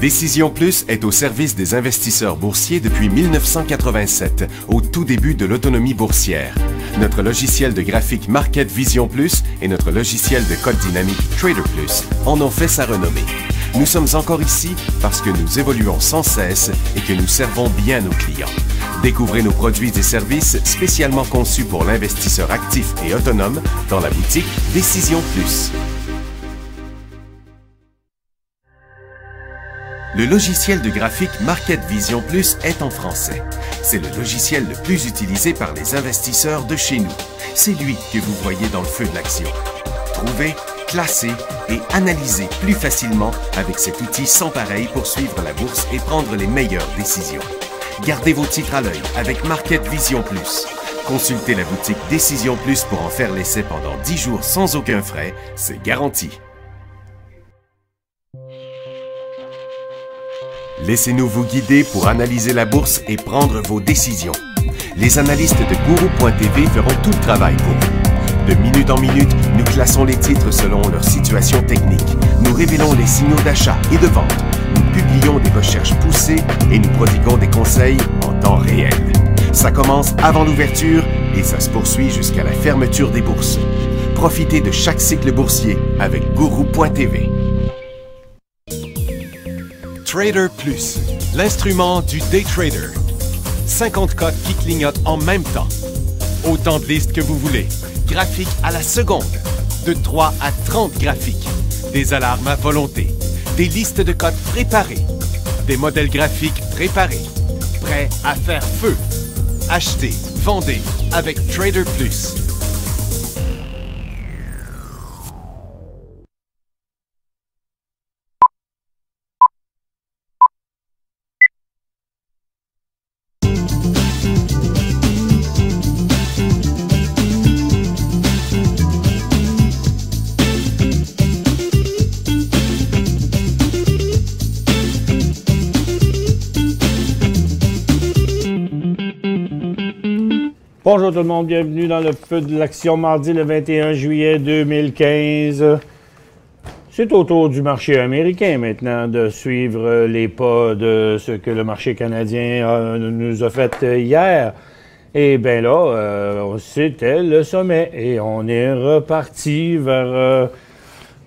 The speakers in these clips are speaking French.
Décision Plus est au service des investisseurs boursiers depuis 1987, au tout début de l'autonomie boursière. Notre logiciel de graphique Market Vision Plus et notre logiciel de code dynamique Trader Plus en ont fait sa renommée. Nous sommes encore ici parce que nous évoluons sans cesse et que nous servons bien nos clients. Découvrez nos produits et services spécialement conçus pour l'investisseur actif et autonome dans la boutique Décision Plus. Le logiciel de graphique Market Vision Plus est en français. C'est le logiciel le plus utilisé par les investisseurs de chez nous. C'est lui que vous voyez dans le feu de l'action. Trouvez, classez et analysez plus facilement avec cet outil sans pareil pour suivre la bourse et prendre les meilleures décisions. Gardez vos titres à l'œil avec Market Vision Plus. Consultez la boutique Décision Plus pour en faire l'essai pendant 10 jours sans aucun frais, c'est garanti. Laissez-nous vous guider pour analyser la bourse et prendre vos décisions. Les analystes de Guru.tv feront tout le travail pour vous. De minute en minute, nous classons les titres selon leur situation technique. Nous révélons les signaux d'achat et de vente. Nous publions des recherches poussées et nous prodiguons des conseils en temps réel. Ça commence avant l'ouverture et ça se poursuit jusqu'à la fermeture des bourses. Profitez de chaque cycle boursier avec Guru.tv. Trader Plus, l'instrument du day trader. 50 cotes qui clignotent en même temps. Autant de listes que vous voulez. Graphiques à la seconde. De 3 à 30 graphiques. Des alarmes à volonté. Des listes de cotes préparées. Des modèles graphiques préparés. Prêts à faire feu. Achetez, vendez avec Trader Plus. Bonjour tout le monde, bienvenue dans le feu de l'action mardi le 21 juillet 2015. C'est au tour du marché américain maintenant de suivre les pas de ce que le marché canadien nous a fait hier. Et bien là, c'était le sommet et on est reparti vers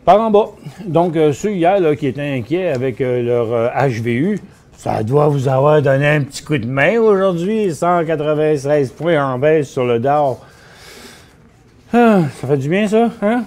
par en bas. Donc ceux hier là, qui étaient inquiets avec leur HVU, ça doit vous avoir donné un petit coup de main aujourd'hui. 196 points en baisse sur le Dow. Ah, ça fait du bien, ça, hein?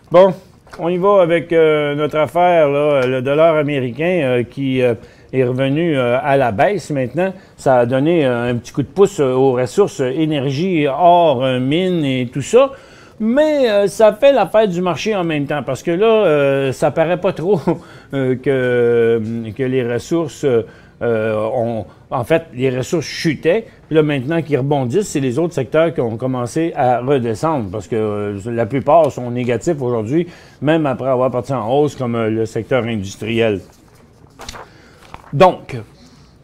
Bon, on y va avec notre affaire, là, le dollar américain qui est revenu à la baisse maintenant. Ça a donné un petit coup de pouce aux ressources énergie, or, mine et tout ça. Mais ça fait l'affaire du marché en même temps, parce que là, ça paraît pas trop que les ressources en fait, les ressources chutaient. Puis là, maintenant qu'ils rebondissent, c'est les autres secteurs qui ont commencé à redescendre, parce que la plupart sont négatifs aujourd'hui, même après avoir parti en hausse, comme le secteur industriel. Donc,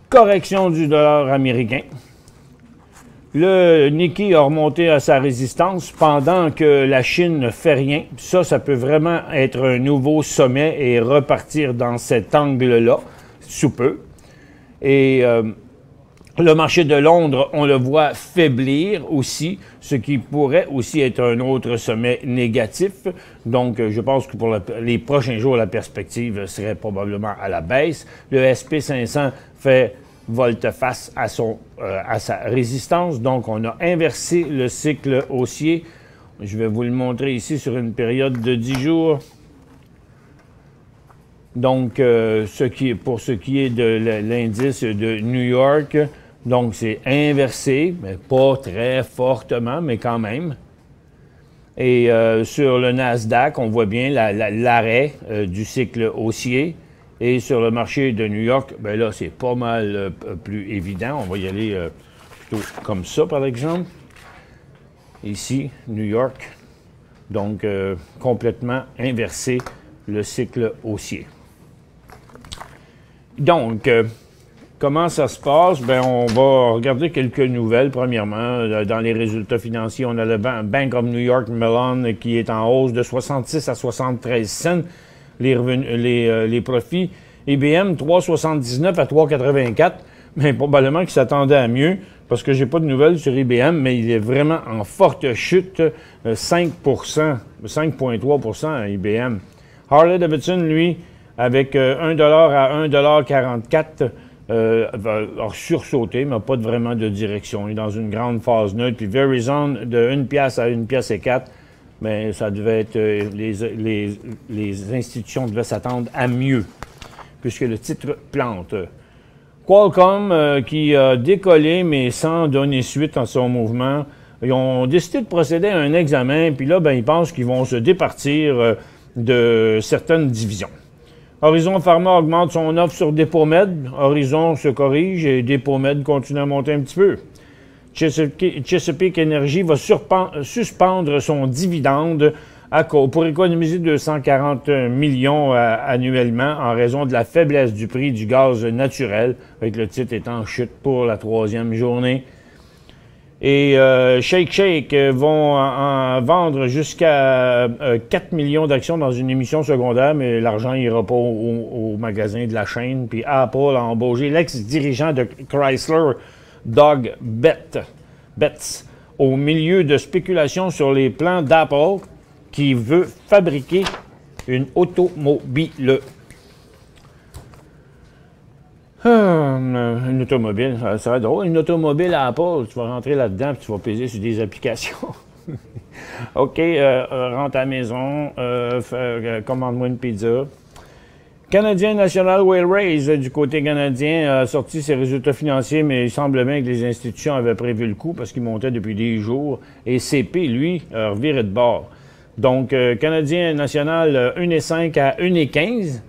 correction du dollar américain. Le Nikkei a remonté à sa résistance pendant que la Chine ne fait rien. Ça peut vraiment être un nouveau sommet et repartir dans cet angle-là, sous peu. Et le marché de Londres, on le voit faiblir aussi, ce qui pourrait aussi être un autre sommet négatif. Donc, je pense que pour les prochains jours, la perspective serait probablement à la baisse. Le SP500 fait volte-face à sa résistance. Donc, on a inversé le cycle haussier. Je vais vous le montrer ici sur une période de 10 jours. Donc, pour ce qui est de l'indice de New York, donc c'est inversé, mais pas très fortement, mais quand même. Et sur le Nasdaq, on voit bien l'arrêt du cycle haussier. Et sur le marché de New York, ben là, c'est pas mal plus évident. On va y aller plutôt comme ça, par exemple. Ici, New York. Donc, complètement inversé le cycle haussier. Donc, comment ça se passe? Ben, on va regarder quelques nouvelles. Premièrement, dans les résultats financiers, on a le Bank of New York Mellon qui est en hausse de 66 à 73 cents. Les profits IBM, 3,79 à 3,84. Mais probablement qu'il s'attendait à mieux, parce que j'ai pas de nouvelles sur IBM, mais il est vraiment en forte chute, 5,3 à IBM. Harley-Davidson, lui, avec 1 $ à 1,44 a sursauté, mais pas vraiment de direction. Il est dans une grande phase neutre. Puis Verizon, de 1 pièce à 1 pièce et 4, mais ça devait être, les institutions devaient s'attendre à mieux, puisque le titre plante. Qualcomm, qui a décollé, mais sans donner suite à son mouvement, ils ont décidé de procéder à un examen, puis là, ben, ils pensent qu'ils vont se départir de certaines divisions. Horizon Pharma augmente son offre sur Depomed. Horizon se corrige et Depomed continue à monter un petit peu. Chesapeake Energy va suspendre son dividende pour économiser 240 millions annuellement en raison de la faiblesse du prix du gaz naturel, avec le titre étant en chute pour la 3e journée. Et Shake vont en vendre jusqu'à 4 millions d'actions dans une émission secondaire, mais l'argent n'ira pas au magasin de la chaîne. Puis Apple a embauché l'ex-dirigeant de Chrysler, Doug Betts, au milieu de spéculations sur les plans d'Apple, qui veut fabriquer une automobile. Une automobile, ça serait drôle. Une automobile à Apple, tu vas rentrer là-dedans et tu vas peser sur des applications. OK, rentre à la maison, commande-moi une pizza. Canadien National Railways, du côté canadien, a sorti ses résultats financiers, mais il semble bien que les institutions avaient prévu le coup parce qu'il montait depuis des jours. Et CP, lui, a reviré de bord. Donc, Canadien National, 1,5 à 1,15,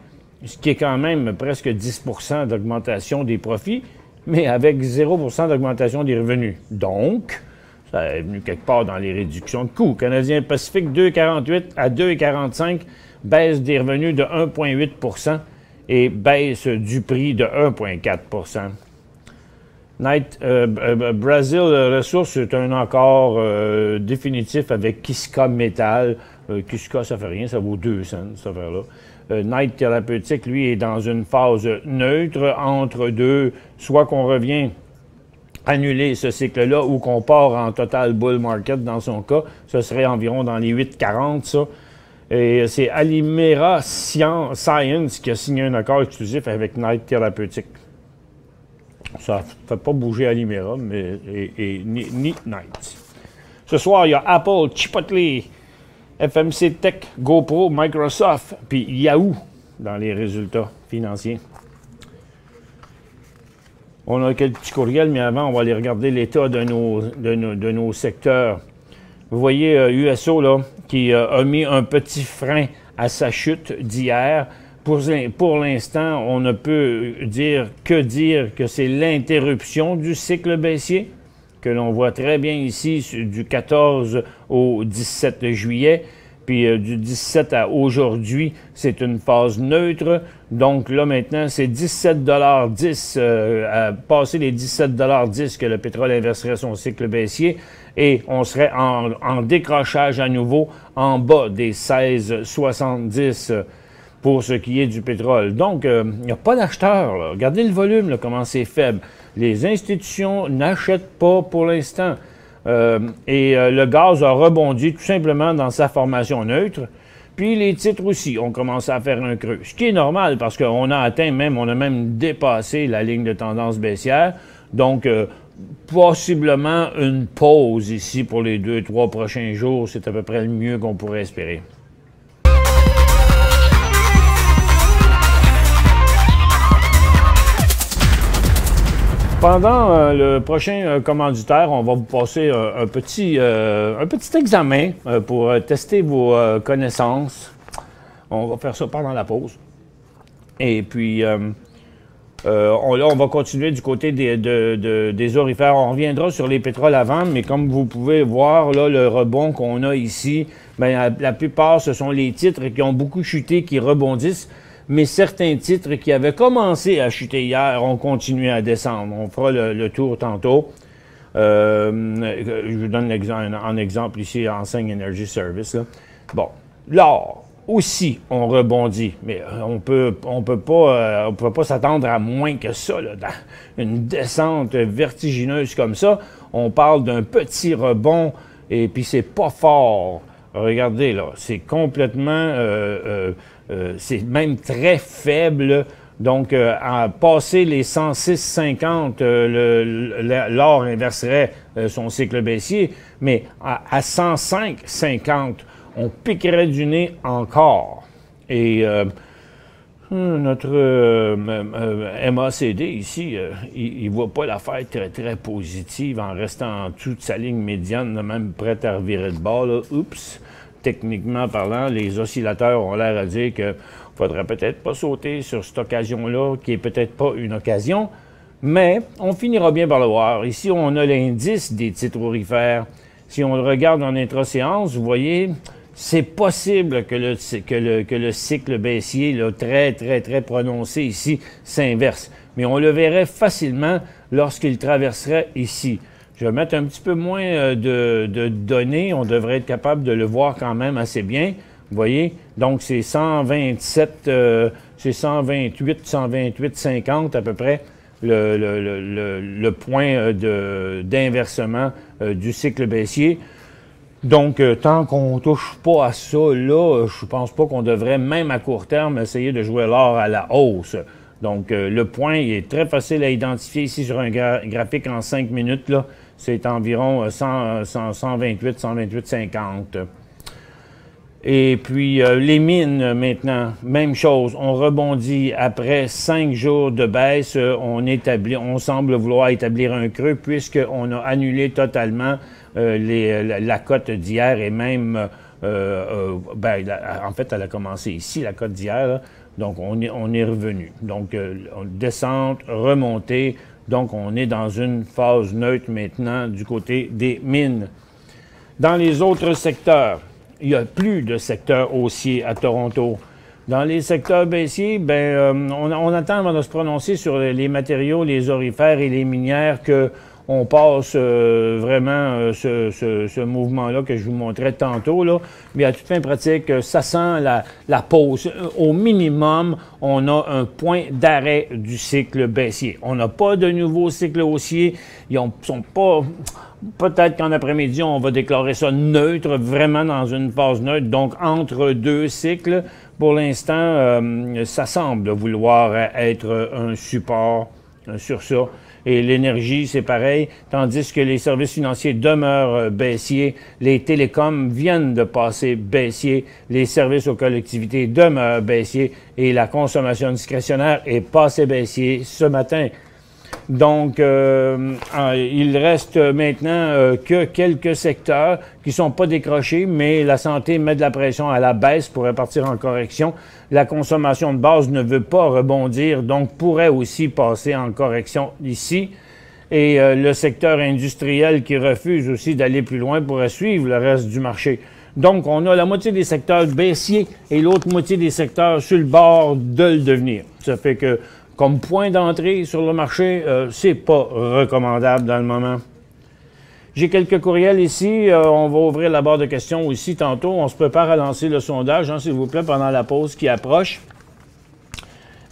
ce qui est quand même presque 10 % d'augmentation des profits, mais avec 0 % d'augmentation des revenus. Donc, ça est venu quelque part dans les réductions de coûts. Canadien Pacifique, 2,48 à 2,45, baisse des revenus de 1,8 % et baisse du prix de 1,4 %. Brazil Resources est un accord définitif avec Kiska Metal. Kiska, ça fait rien, ça vaut 2 cents, cette affaire-là. Knight Thérapeutique, lui, est dans une phase neutre entre deux, soit qu'on revient annuler ce cycle-là ou qu'on part en total bull market dans son cas. Ce serait environ dans les 8,40, ça. Et c'est Alimera Science qui a signé un accord exclusif avec Knight Thérapeutique. Ça ne fait pas bouger Alimera, mais ni Knight. Ce soir, il y a Apple, Chipotle, FMC Tech, GoPro, Microsoft, puis Yahoo dans les résultats financiers. On a quelques petits courriels, mais avant, on va aller regarder l'état de nos secteurs. Vous voyez USO, là, qui a mis un petit frein à sa chute d'hier. Pour l'instant, on ne peut dire que c'est l'interruption du cycle baissier, que l'on voit très bien ici du 14 au 17 juillet. Puis du 17 à aujourd'hui, c'est une phase neutre. Donc là, maintenant, c'est 17,10 $, à passer les 17,10 $ que le pétrole inverserait son cycle baissier. Et on serait en décrochage à nouveau en bas des 16,70 pour ce qui est du pétrole. Donc, il n'y a pas d'acheteurs, là. Regardez le volume, là, comment c'est faible. Les institutions n'achètent pas pour l'instant. Le gaz a rebondi tout simplement dans sa formation neutre. Puis les titres aussi ont commencé à faire un creux. Ce qui est normal parce qu'on a on a même dépassé la ligne de tendance baissière. Donc, possiblement une pause ici pour les 2-3 prochains jours. C'est à peu près le mieux qu'on pourrait espérer. Pendant le prochain commanditaire, on va vous passer un petit examen pour tester vos connaissances. On va faire ça pendant la pause. Et puis, on va continuer du côté des orifères. On reviendra sur les pétroles à vendre, mais comme vous pouvez voir, là, le rebond qu'on a ici, bien, la plupart, ce sont les titres qui ont beaucoup chuté, qui rebondissent. Mais certains titres qui avaient commencé à chuter hier ont continué à descendre. On fera le tour tantôt. Je vous donne en exemple ici, Enseigne Energy Service. Là. Bon, l'or. aussi on rebondit. Mais on peut pas s'attendre à moins que ça, là. Dans une descente vertigineuse comme ça, on parle d'un petit rebond et puis c'est pas fort. Regardez là, c'est complètement, c'est même très faible. Donc, à passer les 106,50, l'or inverserait son cycle baissier, mais à 105,50, on piquerait du nez encore. Et notre MACD ici, il ne voit pas l'affaire très, très positive en restant en dessous de sa ligne médiane, là, même prête à revirer de bord. Là. Oups! Techniquement parlant, les oscillateurs ont l'air à dire qu'il ne faudrait peut-être pas sauter sur cette occasion-là, qui n'est peut-être pas une occasion, mais on finira bien par le voir. Ici, on a l'indice des titres aurifères. Si on le regarde en intra-séance, vous voyez, c'est possible que le cycle baissier, là, très, très, très prononcé ici, s'inverse. Mais on le verrait facilement lorsqu'il traverserait ici. Je vais mettre un petit peu moins de données. On devrait être capable de le voir quand même assez bien. Vous voyez? Donc, c'est 127, c'est 128, 128, 50 à peu près le point d'inversement du cycle baissier. Donc, tant qu'on ne touche pas à ça, là, je ne pense pas qu'on devrait, même à court terme, essayer de jouer l'or à la hausse. Donc, le point il est très facile à identifier ici sur un graphique en 5 minutes, là. C'est environ 128, 128, 50. Et puis, les mines, maintenant, même chose. On rebondit après 5 jours de baisse. On semble vouloir établir un creux puisqu'on a annulé totalement la cote d'hier et même, en fait, elle a commencé ici, la cote d'hier, là. Donc, on est revenu. Donc, descente, remontée. Donc, on est dans une phase neutre maintenant du côté des mines. Dans les autres secteurs, il n'y a plus de secteur haussier à Toronto. Dans les secteurs baissiers, on attend avant de se prononcer sur les matériaux, les aurifères et les minières qu'on passe vraiment ce mouvement-là que je vous montrais tantôt, là. Mais à toute fin pratique, ça sent la pause. Au minimum, on a un point d'arrêt du cycle baissier. On n'a pas de nouveau cycle haussier. Ils sont pas... Peut-être qu'en après-midi, on va déclarer ça neutre, vraiment dans une phase neutre, donc entre deux cycles. Pour l'instant, ça semble vouloir être un support sur ça. Et l'énergie, c'est pareil, tandis que les services financiers demeurent baissiers, les télécoms viennent de passer baissiers, les services aux collectivités demeurent baissiers et la consommation discrétionnaire est passée baissier ce matin. Donc, il reste maintenant que quelques secteurs qui ne sont pas décrochés, mais la santé met de la pression à la baisse, pourrait partir en correction. La consommation de base ne veut pas rebondir, donc pourrait aussi passer en correction ici. Et le secteur industriel qui refuse aussi d'aller plus loin pourrait suivre le reste du marché. Donc, on a la moitié des secteurs baissiers et l'autre moitié des secteurs sur le bord de le devenir. Ça fait que comme point d'entrée sur le marché, c'est pas recommandable dans le moment. J'ai quelques courriels ici. On va ouvrir la barre de questions aussi tantôt. On se prépare à lancer le sondage, hein, s'il vous plaît, pendant la pause qui approche.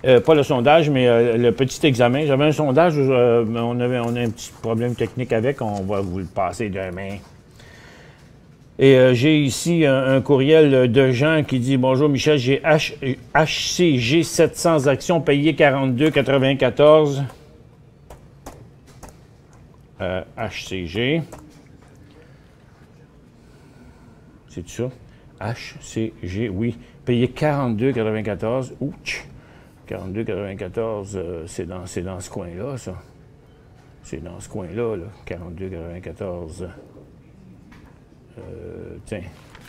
Pas le sondage, mais le petit examen. J'avais un sondage, on a un petit problème technique avec. On va vous le passer demain. Et j'ai ici un courriel de Jean qui dit « Bonjour Michel, j'ai HCG 700 actions payées 42,94. HCG. C'est ça? HCG, oui. Payé 42,94. Ouch! 42,94, c'est dans ce coin-là, ça. C'est dans ce coin-là, là. 42,94. Tiens,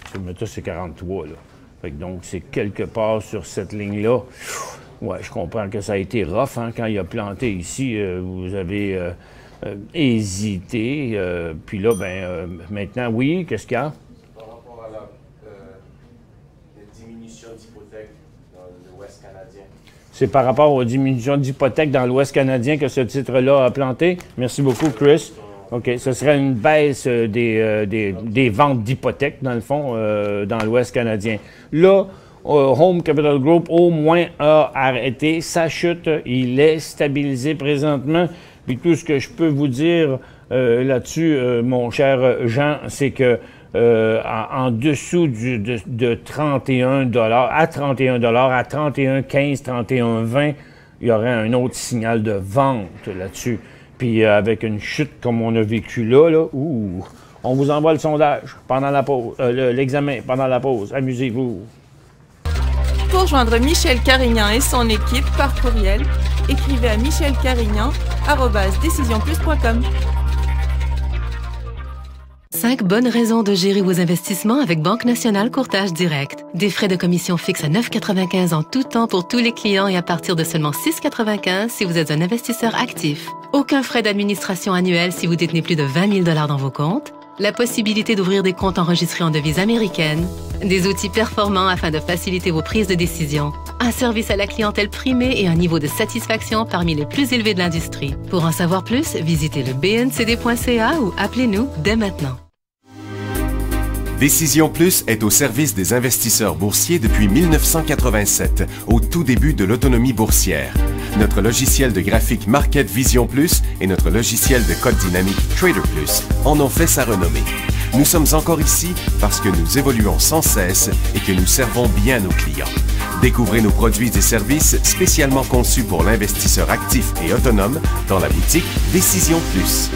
je vais mettre ça, c'est 43, là. Fait que donc, c'est quelque part sur cette ligne-là. Ouais, je comprends que ça a été rough, hein, quand il a planté ici. Vous avez hésité. Puis là, maintenant, oui, qu'est-ce qu'il y a? Par rapport à la diminution d'hypothèques dans l'Ouest canadien. C'est par rapport aux diminutions d'hypothèques dans l'Ouest canadien que ce titre-là a planté. Merci beaucoup, Chris. OK. Ce serait une baisse des ventes d'hypothèques, dans le fond, dans l'Ouest canadien. Là Home Capital Group, au moins, a arrêté sa chute. Il est stabilisé présentement. Puis tout ce que je peux vous dire là-dessus, mon cher Jean, c'est que en dessous de 31 $, à 31 $, à 31,15, 31,20, il y aurait un autre signal de vente là-dessus. Puis avec une chute comme on a vécu là, on vous envoie le sondage pendant la pause, l'examen pendant la pause. Amusez-vous. Pour rejoindre Michel Carignan et son équipe par courriel, écrivez à michelcarignan@decisionplus.com. 5 bonnes raisons de gérer vos investissements avec Banque Nationale Courtage Direct. Des frais de commission fixes à 9,95 en tout temps pour tous les clients et à partir de seulement 6,95 si vous êtes un investisseur actif. Aucun frais d'administration annuel si vous détenez plus de 20 000 $ dans vos comptes. La possibilité d'ouvrir des comptes enregistrés en devise américaine. Des outils performants afin de faciliter vos prises de décision. Un service à la clientèle primé et un niveau de satisfaction parmi les plus élevés de l'industrie. Pour en savoir plus, visitez le bncd.ca ou appelez-nous dès maintenant. Décision Plus est au service des investisseurs boursiers depuis 1987, au tout début de l'autonomie boursière. Notre logiciel de graphique Market Vision Plus et notre logiciel de code dynamique Trader Plus en ont fait sa renommée. Nous sommes encore ici parce que nous évoluons sans cesse et que nous servons bien nos clients. Découvrez nos produits et services spécialement conçus pour l'investisseur actif et autonome dans la boutique Décision Plus.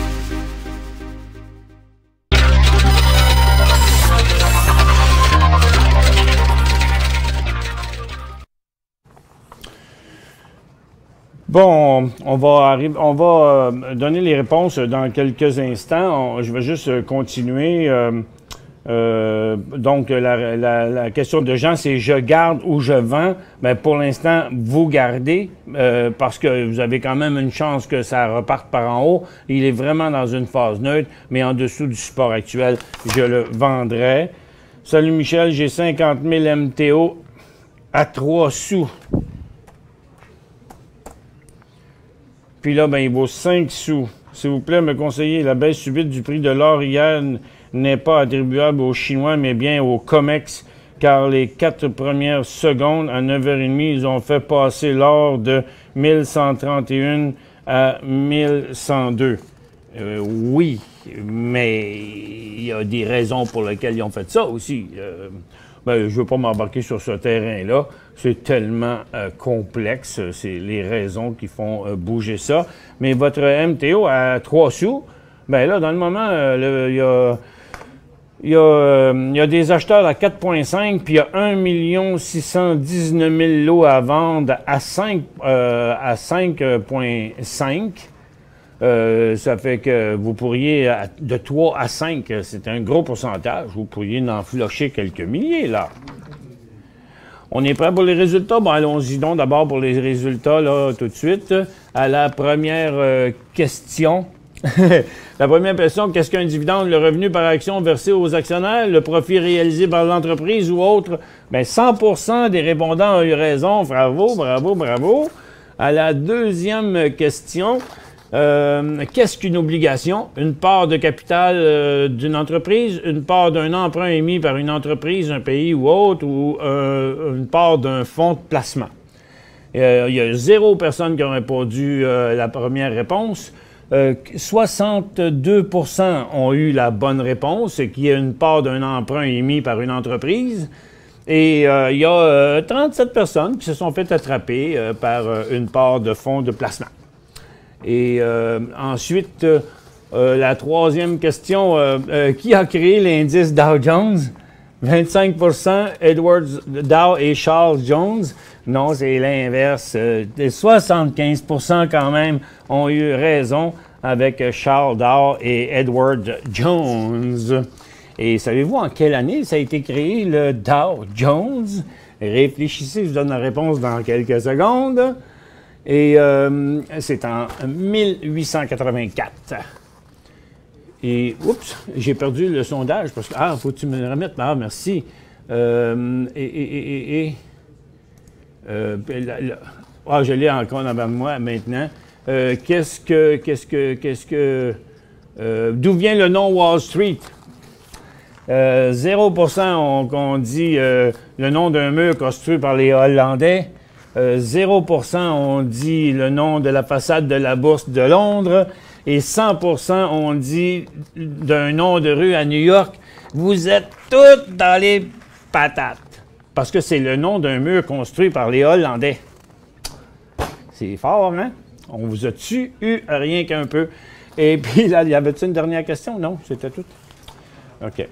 Bon, on va donner les réponses dans quelques instants. Je vais juste continuer. Donc, la question de Jean, c'est « je garde ou je vends ». Bien, pour l'instant, vous gardez parce que vous avez quand même une chance que ça reparte par en haut. Il est vraiment dans une phase neutre, mais en dessous du support actuel, je le vendrai. Salut Michel, j'ai 50 000 MTO à 3 sous. Puis là, ben, il vaut 5 sous. S'il vous plaît, me conseillez, la baisse subite du prix de l'or hier n'est pas attribuable aux Chinois, mais bien au COMEX, car les 4 premières secondes, à 9h30, ils ont fait passer l'or de 1131 à 1102. Oui, mais il y a des raisons pour lesquelles ils ont fait ça aussi. Ben, je ne veux pas m'embarquer sur ce terrain-là. C'est tellement complexe. C'est les raisons qui font bouger ça. Mais votre MTO à 3 sous, ben là, dans le moment, il y a des acheteurs à 4,5, puis il y a 1 619 000 lots à vendre à 5,5. Ça fait que vous pourriez, de 3 à 5, c'est un gros pourcentage, vous pourriez en flocher quelques milliers, là. On est prêt pour les résultats? Bon, allons-y donc d'abord pour les résultats, là, tout de suite. À la première question. La première question, qu'est-ce qu'un dividende? Le revenu par action versé aux actionnaires, le profit réalisé par l'entreprise ou autre? Bien, 100% des répondants ont eu raison. Bravo, bravo, bravo. À la deuxième question, qu'est-ce qu'une obligation? Une part de capital d'une entreprise, une part d'un emprunt émis par une entreprise, un pays ou autre, ou une part d'un fonds de placement. Il y a 0 personnes qui ont répondu la première réponse. 62% ont eu la bonne réponse, qui est une part d'un emprunt émis par une entreprise. Et il y a 37 personnes qui se sont fait attraper par une part de fonds de placement. Et ensuite, la troisième question, qui a créé l'indice Dow Jones? 25% Edward Dow et Charles Jones. Non, c'est l'inverse. 75% quand même ont eu raison avec Charles Dow et Edward Jones. Et savez-vous en quelle année ça a été créé, le Dow Jones? Réfléchissez, je vous donne la réponse dans quelques secondes. Et c'est en 1884. Et, oups, j'ai perdu le sondage parce que, faut que tu me le remettes. Ah, merci. Je l'ai encore devant moi maintenant. D'où vient le nom Wall Street? 0% on dit le nom d'un mur construit par les Hollandais. 0% on dit le nom de la façade de la Bourse de Londres. Et 100% on dit d'un nom de rue à New York. Vous êtes tous dans les patates. Parce que c'est le nom d'un mur construit par les Hollandais. C'est fort, hein? On vous a-tu eu rien qu'un peu? Et puis là, y avait-tu une dernière question? Non, c'était tout. OK.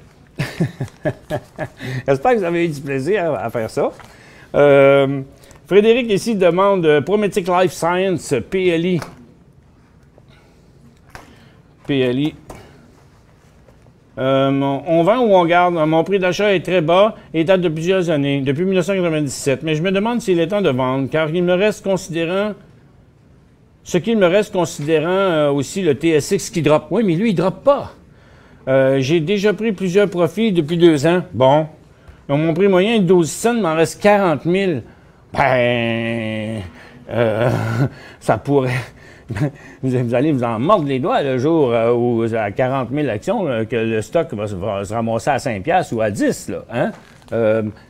J'espère que vous avez eu du plaisir à faire ça. Frédéric ici demande Prometic Life Science, PLI. PLI. On vend ou on garde? Mon prix d'achat est très bas et date de plusieurs années, depuis 1997. Mais je me demande s'il est temps de vendre, car il me reste considérant... Ce qu'il me reste considérant aussi le TSX qui drop. Oui, mais lui, il ne drop pas. J'ai déjà pris plusieurs profits depuis 2 ans. Bon. Donc, mon prix moyen est de 12 cents, il m'en reste 40 000. Ben... ça pourrait... vous allez vous en mordre les doigts le jour où à 40 000 actions, que le stock va se ramasser à 5 $ ou à 10 là, hein?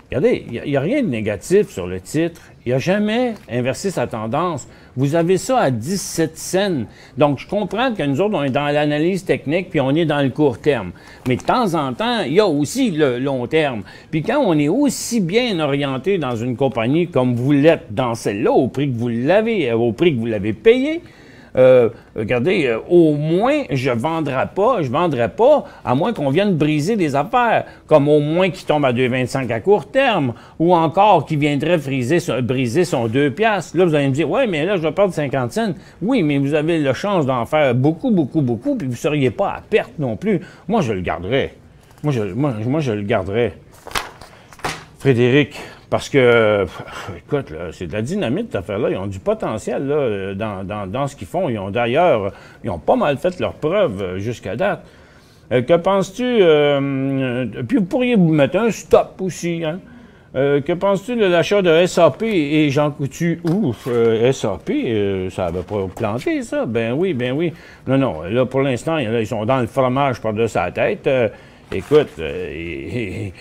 Regardez, il n'y a rien de négatif sur le titre. Il n'a jamais inversé sa tendance. Vous avez ça à 17 cents. Donc, je comprends que nous autres, on est dans l'analyse technique puis on est dans le court terme. Mais de temps en temps, il y a aussi le long terme. Puis quand on est aussi bien orienté dans une compagnie comme vous l'êtes dans celle-là, au prix que vous l'avez payé, regardez, au moins, je vendrai pas, à moins qu'on vienne briser des affaires, comme au moins qu'il tombe à 2,25 à court terme, ou encore qu'il viendrait briser son 2 $. Là, vous allez me dire, ouais, mais là, je vais perdre 50 cents. Oui, mais vous avez la chance d'en faire beaucoup, puis vous ne seriez pas à perte non plus. Moi, je le garderais. Moi, je le garderais. Frédéric, parce que, écoute, c'est de la dynamite, cette affaire-là. Ils ont du potentiel là, dans ce qu'ils font. D'ailleurs, ils ont pas mal fait leurs preuves jusqu'à date. Que penses-tu... puis vous pourriez vous mettre un stop aussi, hein? Que penses-tu de l'achat de SAP et Jean Coutu? Ouf, SAP, ça va pas planter, ça? Ben oui. Non, là, pour l'instant, ils sont dans le fromage par-dessus sa tête. Écoute, le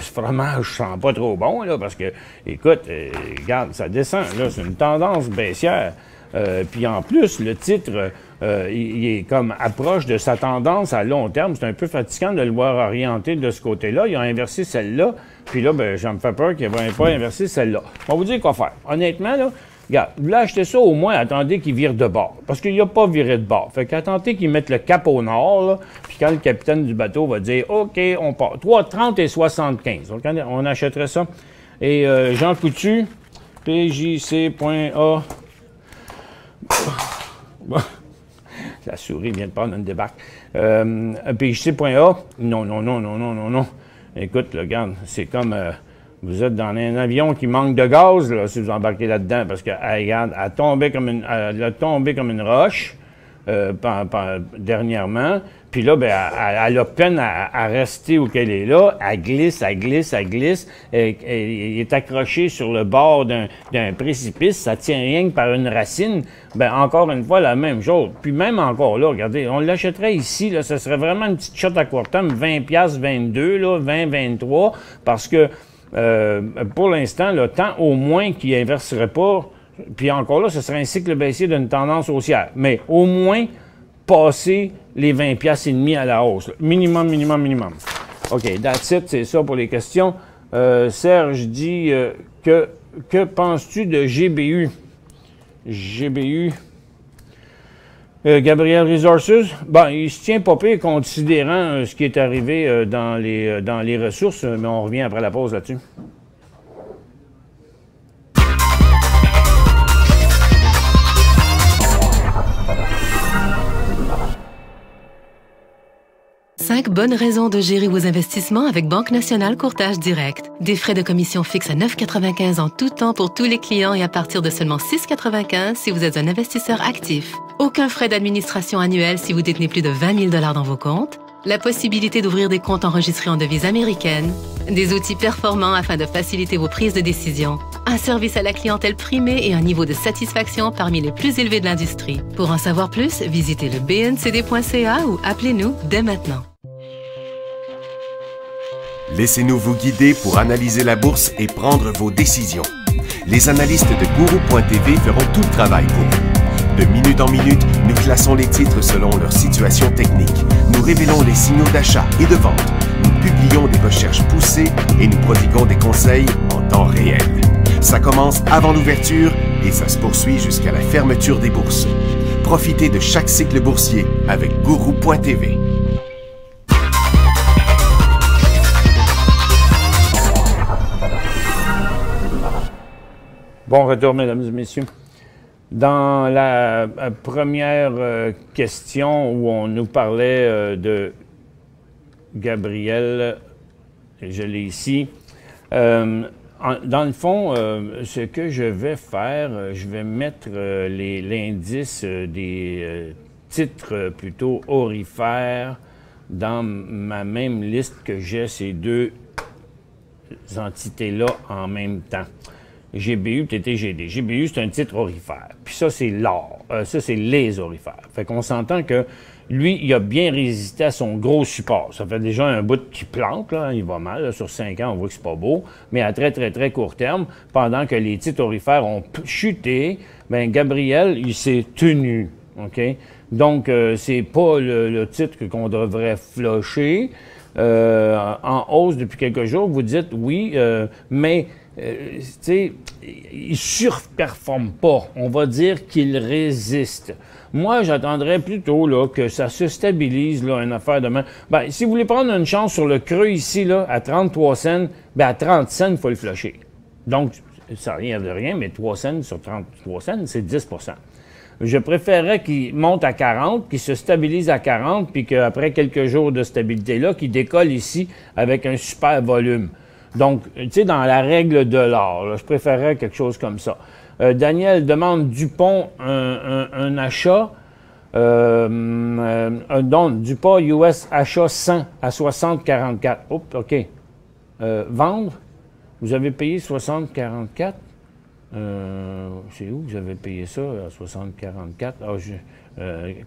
fromage sent pas trop bon, là, parce que, écoute, regarde, ça descend, là, c'est une tendance baissière. Puis en plus, le titre, il est comme approche de sa tendance à long terme. C'est un peu fatigant de le voir orienté de ce côté-là. Il a inversé celle-là, puis là, ben, j'en me fais peur qu'il n'ait pas inversé celle-là. On va vous dire quoi faire. Honnêtement, là, regarde, vous voulez acheter ça, au moins, attendez qu'il vire de bord. Parce qu'il n'a pas viré de bord. Fait qu'attendez qu'il mette le cap au nord, là, puis quand le capitaine du bateau va dire « OK, on part. » 3,30 et 75. Donc, on achèterait ça. Et Jean Coutu, PJC.A. La souris vient de prendre une débarque. PJC.A. Non. Écoute, là, regarde, c'est comme... vous êtes dans un avion qui manque de gaz, là, si vous embarquez là-dedans, parce qu'elle regarde, elle a tombé comme une roche dernièrement. Puis là, ben, elle a peine à rester où qu'elle est là. Elle glisse. Elle est accrochée sur le bord d'un précipice. Ça tient rien que par une racine. Ben, encore une fois, la même chose. Puis même encore là, regardez, on l'achèterait ici, là, ce serait vraiment une petite shot à court terme, 20 $, 22, là, 20, 23, parce que pour l'instant, le temps au moins qu'il inverserait pas, puis encore là, ce serait un cycle baissier d'une tendance haussière. Mais au moins, passer les 20 $ et demi à la hausse. Là. Minimum. OK, that's it, c'est ça pour les questions. Serge dit que penses-tu de GBU? Gabriel Resources, ben, il se tient pas pire considérant ce qui est arrivé dans les ressources, mais on revient après la pause là-dessus. Cinq bonnes raisons de gérer vos investissements avec Banque Nationale Courtage Direct. Des frais de commission fixes à 9,95 en tout temps pour tous les clients et à partir de seulement 6,95 si vous êtes un investisseur actif. Aucun frais d'administration annuel si vous détenez plus de 20 000 $ dans vos comptes. La possibilité d'ouvrir des comptes enregistrés en devise américaine. Des outils performants afin de faciliter vos prises de décision. Un service à la clientèle primé et un niveau de satisfaction parmi les plus élevés de l'industrie. Pour en savoir plus, visitez le bncd.ca ou appelez-nous dès maintenant. Laissez-nous vous guider pour analyser la bourse et prendre vos décisions. Les analystes de Guru.tv feront tout le travail pour vous. De minute en minute, nous classons les titres selon leur situation technique. Nous révélons les signaux d'achat et de vente. Nous publions des recherches poussées et nous prodiguons des conseils en temps réel. Ça commence avant l'ouverture et ça se poursuit jusqu'à la fermeture des bourses. Profitez de chaque cycle boursier avec Guru.tv. Bon retour, mesdames et messieurs. Dans la première question où on nous parlait de Gabriel, je l'ai ici, dans le fond, ce que je vais faire, je vais mettre l'indice des titres plutôt aurifères dans ma même liste que j'ai ces deux entités-là en même temps. GBU, TTGD. GBU, c'est un titre aurifère. Puis ça, c'est l'or. Ça, c'est les aurifères. Fait qu'on s'entend que lui, il a bien résisté à son gros support. Ça fait déjà un bout qui plante, là. Il va mal. Là. Sur 5 ans, on voit que c'est pas beau. Mais à très, très, très court terme, pendant que les titres aurifères ont chuté, bien, Gabriel, il s'est tenu. OK? Donc, c'est pas le titre qu'on devrait flusher. En hausse depuis quelques jours, vous dites oui, mais tu sais, il surperforme pas. On va dire qu'il résiste. Moi, j'attendrais plutôt là, que ça se stabilise, là, une affaire de main. Ben, si vous voulez prendre une chance sur le creux ici, là, à 33 cents, ben, à 30 cents, il faut le flusher. Donc, ça n'a rien de rien, mais 3 cents sur 33 cents, c'est 10 %. Je préférerais qu'il monte à 40, qu'il se stabilise à 40, puis qu'après quelques jours de stabilité-là, qu'il décolle ici avec un super volume. Donc, tu sais, dans la règle de l'or, je préférerais quelque chose comme ça. Daniel demande Dupont un achat. Donc, Dupont US achat 100 à 60,44. Oups, OK. Vendre, vous avez payé 60,44. C'est où vous avez payé ça à 60,44?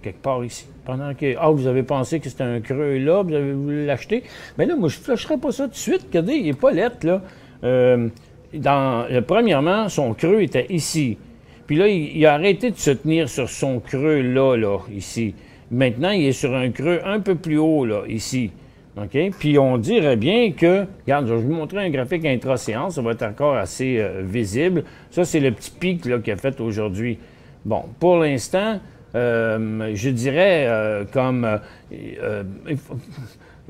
Quelque part ici. Pendant que vous avez pensé que c'était un creux là, vous avez voulu l'acheter. Mais là, moi, je ne flasherai pas ça tout de suite. Regardez, il n'est pas lettre, là. Premièrement, son creux était ici. Puis là, il a arrêté de se tenir sur son creux là, ici. Maintenant, il est sur un creux un peu plus haut, là, ici. OK? Puis on dirait bien que, regarde, je vais vous montrer un graphique intra-séance, ça va être encore assez visible. Ça, c'est le petit pic qu'il a fait aujourd'hui. Bon, pour l'instant, je dirais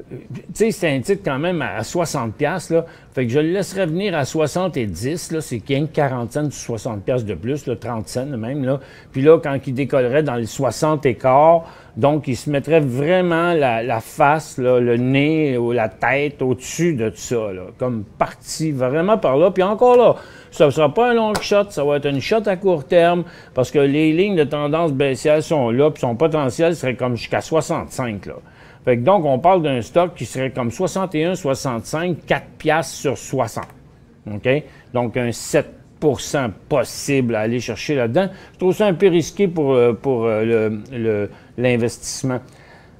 tu sais, c'est un titre quand même à 60$, là. Fait que je le laisserais venir à 70$, là. C'est 40 cents sur 60$ de plus, là, 30 cents même, là. Puis là, quand il décollerait dans les 60 écarts, donc il se mettrait vraiment la face, là, le nez ou la tête au-dessus de tout ça, là. Comme parti vraiment par là. Puis encore là, ça ne sera pas un long shot, ça va être une shot à court terme, parce que les lignes de tendance baissière sont là, puis son potentiel serait comme jusqu'à 65, là. Fait que donc, on parle d'un stock qui serait comme 61, 65, 4$ sur 60. OK? Donc, un 7% possible à aller chercher là-dedans. Je trouve ça un peu risqué pour l'investissement.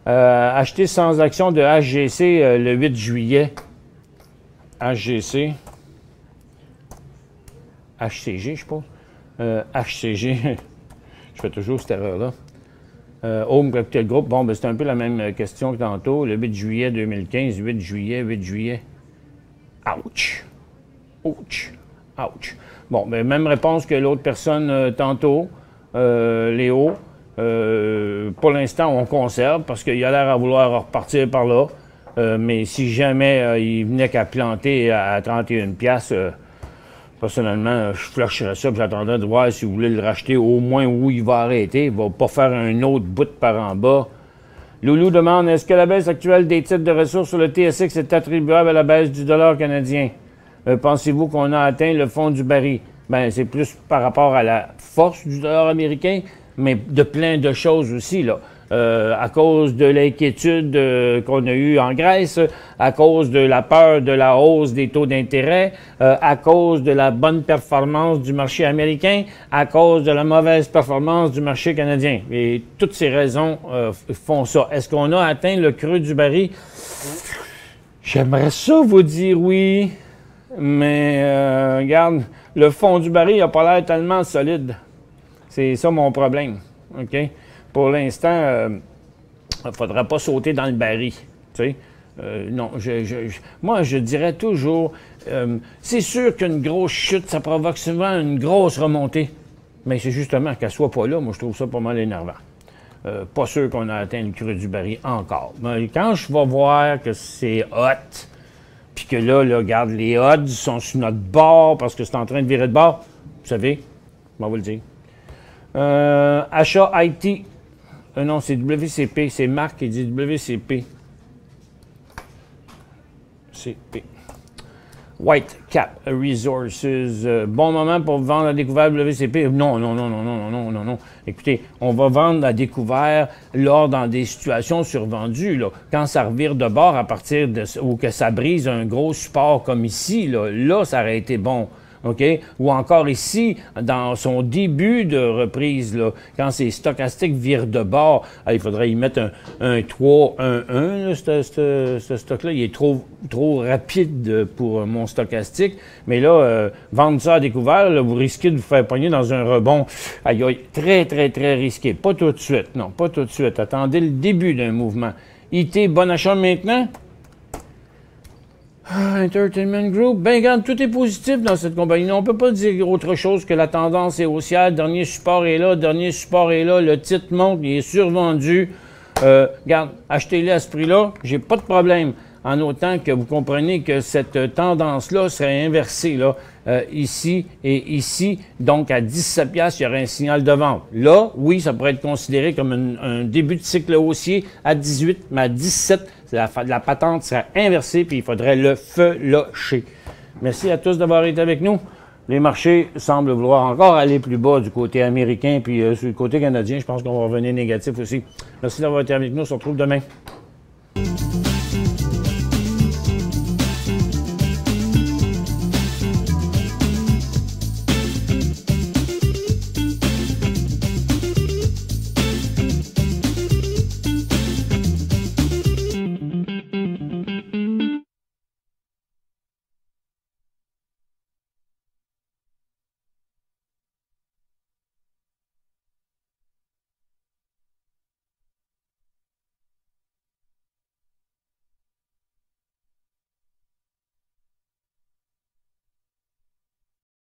Acheter sans action de HGC le 8 juillet. HGC. HCG, je pense. HCG. Je fais toujours cette erreur-là. Home Capital Group, bon, ben, c'est un peu la même question que tantôt. Le 8 juillet 2015, 8 juillet. Ouch! Ouch! Ouch! Bon, ben, même réponse que l'autre personne tantôt, Léo. Pour l'instant, on conserve parce qu'il a l'air à vouloir repartir par là. Mais si jamais il venait qu'à planter à 31$, personnellement, je flasherais ça, puis j'attendais de voir si vous voulez le racheter au moins où il va arrêter. Il ne va pas faire un autre bout par en bas. Loulou demande, est-ce que la baisse actuelle des titres de ressources sur le TSX est attribuable à la baisse du dollar canadien? Pensez-vous qu'on a atteint le fond du baril? Bien, c'est plus par rapport à la force du dollar américain, mais de plein de choses aussi, là. À cause de l'inquiétude qu'on a eue en Grèce, à cause de la peur de la hausse des taux d'intérêt, à cause de la bonne performance du marché américain, à cause de la mauvaise performance du marché canadien. Et toutes ces raisons font ça. Est-ce qu'on a atteint le creux du baril? J'aimerais ça vous dire oui, mais regarde, le fond du baril n'a pas l'air tellement solide. C'est ça mon problème. OK? Pour l'instant, il ne faudra pas sauter dans le baril. Tu sais? Non, moi, je dirais toujours, c'est sûr qu'une grosse chute, ça provoque souvent une grosse remontée. Mais c'est justement qu'elle ne soit pas là, moi, je trouve ça pas mal énervant. Pas sûr qu'on a atteint le creux du baril encore. Mais quand je vais voir que c'est hot, puis que là, regarde, les odds sont sur notre bord parce que c'est en train de virer de bord, vous savez, je vais vous le dire. Achat IT. Non, c'est WCP. C'est Marc qui dit WCP. CP. White Cap Resources. Bon moment pour vendre à découvert WCP. Non. Écoutez, on va vendre à découvert lors dans des situations survendues. Là. Quand ça revire de bord à partir de... ou que ça brise un gros support comme ici, là ça aurait été bon. OK? Ou encore ici, dans son début de reprise, là, quand ces stochastiques virent de bord, il faudrait y mettre un 3, 1, 1, ce stock-là. Il est trop rapide pour mon stochastique. Mais là, vendre ça à découvert, là, vous risquez de vous faire pogner dans un rebond. Aïe, très risqué. Pas tout de suite. Non, pas tout de suite. Attendez le début d'un mouvement. IT, bon achat maintenant? Entertainment Group. Ben, regarde, tout est positif dans cette compagnie. On ne peut pas dire autre chose que la tendance est haussière. Dernier support est là, le titre monte, il est survendu. Regarde, achetez-le à ce prix-là, j'ai pas de problème. En autant que vous comprenez que cette tendance-là serait inversée, là, ici et ici. Donc, à 17 $, il y aurait un signal de vente. Là, oui, ça pourrait être considéré comme un début de cycle haussier à 18, mais à 17, la patente serait inversée, puis il faudrait le felocher. Merci à tous d'avoir été avec nous. Les marchés semblent vouloir encore aller plus bas du côté américain, puis sur le côté canadien, je pense qu'on va revenir négatif aussi. Merci d'avoir été avec nous. On se retrouve demain.